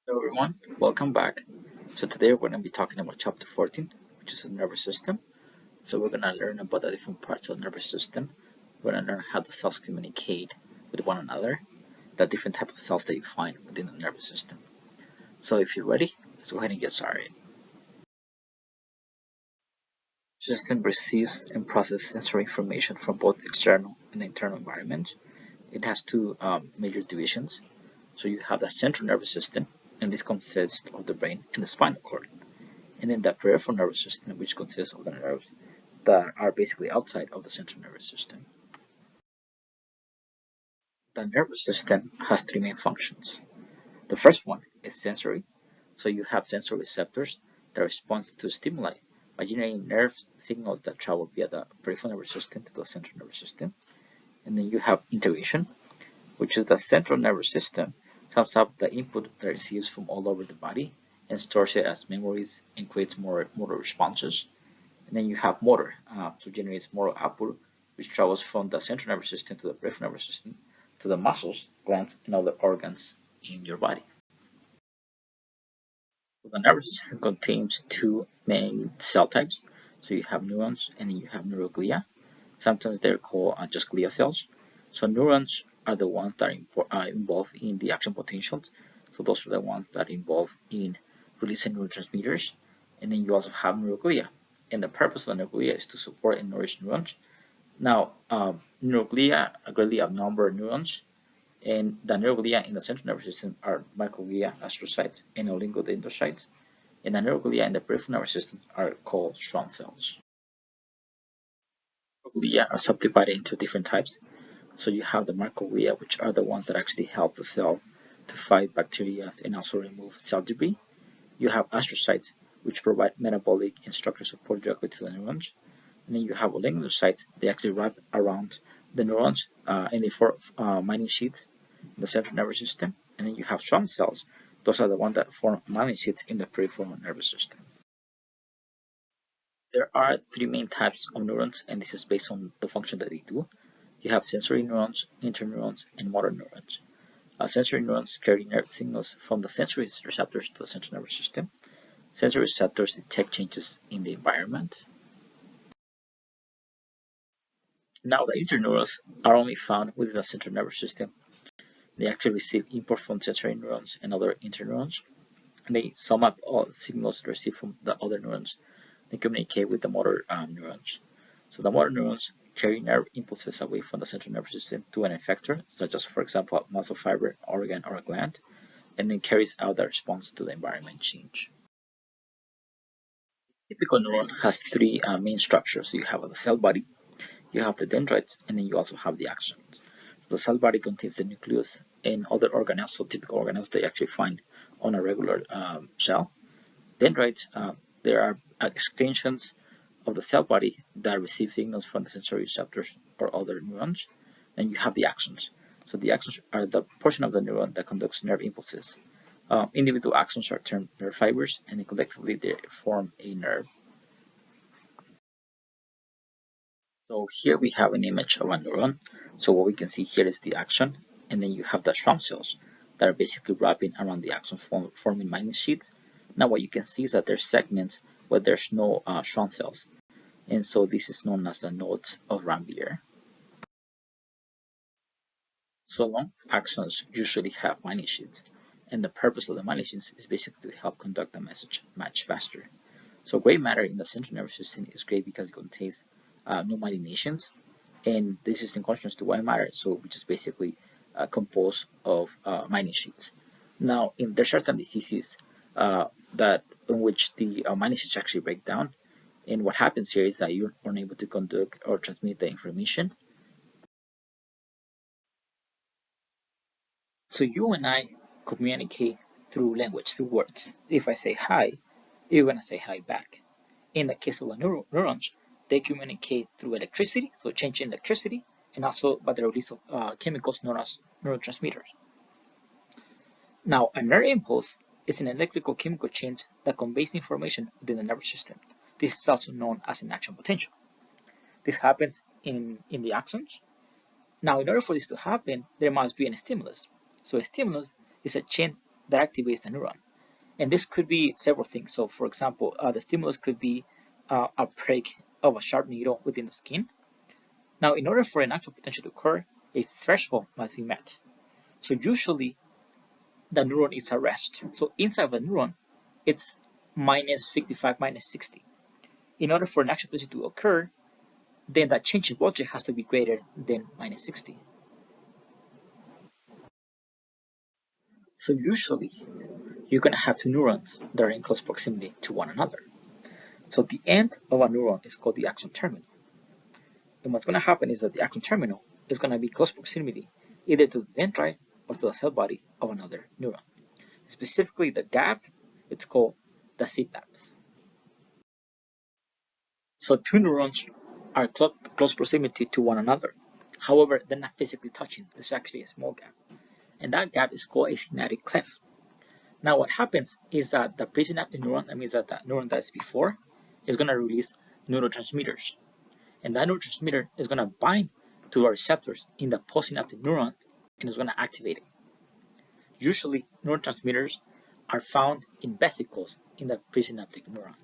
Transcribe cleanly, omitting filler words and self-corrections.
Hello everyone, welcome back. So today we're going to be talking about chapter 14, which is the nervous system. So we're going to learn about the different parts of the nervous system. We're going to learn how the cells communicate with one another, the different types of cells that you find within the nervous system. So if you're ready, let's go ahead and get started. The system receives and processes sensory information from both external and internal environments. It has two major divisions. So you have the central nervous system, and this consists of the brain and the spinal cord. And then the peripheral nervous system, which consists of the nerves that are basically outside of the central nervous system. The nervous system has three main functions. The first one is sensory. So you have sensory receptors that respond to stimuli by generating nerve signals that travel via the peripheral nervous system to the central nervous system. And then you have intuition, which is the central nervous system sums up the input that it receives from all over the body and stores it as memories and creates more motor responses. And then you have motor, so generates motor output, which travels from the central nervous system to the peripheral nervous system to the muscles, glands, and other organs in your body. So the nervous system contains two main cell types. So you have neurons and then you have neuroglia. Sometimes they're called just glia cells. So neurons are the ones that are involved in the action potentials. So those are the ones that are involved in releasing neurotransmitters. And then you also have neuroglia. And the purpose of the neuroglia is to support and nourish neurons. Now, neuroglia greatly outnumber neurons, and the neuroglia in the central nervous system are microglia, astrocytes, and oligodendrocytes. And the neuroglia in the peripheral nervous system are called Schwann cells. Glia are subdivided into different types. So you have the microglia, which are the ones that actually help the cell to fight bacteria and also remove cell debris. You have astrocytes, which provide metabolic and structural support directly to the neurons. And then you have oligodendrocytes. They actually wrap around the neurons and they form myelin sheaths in the central nervous system. And then you have Schwann cells. Those are the ones that form myelin sheaths in the peripheral nervous system. There are three main types of neurons, and this is based on the function that they do. You have sensory neurons, interneurons, and motor neurons. Sensory neurons carry nerve signals from the sensory receptors to the central nervous system. Sensory receptors detect changes in the environment. Now, the interneurons are only found within the central nervous system. They actually receive input from sensory neurons and other interneurons, and they sum up all the signals received from the other neurons. They communicate with the motor neurons. So the motor neurons carry nerve impulses away from the central nervous system to an effector, such as, for example, a muscle fiber, organ, or a gland, and then carries out the response to the environment change. Typical neuron has three main structures. So you have the cell body, you have the dendrites, and then you also have the axons. So the cell body contains the nucleus and other organelles, so typical organelles that you actually find on a regular cell. Dendrites, there are extensions of the cell body that receive signals from the sensory receptors or other neurons. And you have the axons. So the axons are the portion of the neuron that conducts nerve impulses. Individual axons are termed nerve fibers, and collectively they form a nerve. So here we have an image of a neuron. So what we can see here is the axon, and then you have the Schwann cells that are basically wrapping around the axon, forming myelin sheaths. Now what you can see is that there's segments where there's no Schwann cells, and so this is known as the nodes of Ranvier. So long axons usually have myelin sheaths, and the purpose of the myelin sheaths is basically to help conduct the message much faster. So gray matter in the central nervous system is gray because it contains no myelinations, and this is in contrast to white matter, so which is basically composed of myelin sheaths. Now, there are certain diseases that in which the myelin sheaths actually break down, and what happens here is that you're unable to conduct or transmit the information. So you and I communicate through language, through words. If I say hi, you're gonna say hi back. In the case of the neurons, they communicate through electricity, so changing electricity, and also by the release of chemicals known as neurotransmitters. Now, a nerve impulse is an electrical chemical change that conveys information within the nervous system. This is also known as an action potential. This happens in the axons. Now, in order for this to happen, there must be a stimulus. So a stimulus is a change that activates the neuron. And this could be several things. So for example, the stimulus could be a prick of a sharp needle within the skin. Now, in order for an actual potential to occur, a threshold must be met. So usually the neuron is at rest. So inside of the neuron, it's minus 55, minus 60. In order for an actual potential to occur, then that change in voltage has to be greater than minus 60. So usually, you're going to have two neurons that are in close proximity to one another. So the end of a neuron is called the axon terminal. And what's going to happen is that the axon terminal is going to be close proximity either to the dendrite or to the cell body of another neuron. Specifically, the gap, it's called the synapse. So two neurons are close proximity to one another. However, they're not physically touching. There's actually a small gap. And that gap is called a synaptic cleft. Now what happens is that the presynaptic neuron, that means that the neuron that's before, is going to release neurotransmitters. And that neurotransmitter is going to bind to our receptors in the postsynaptic neuron and is going to activate it. Usually, neurotransmitters are found in vesicles in the presynaptic neuron.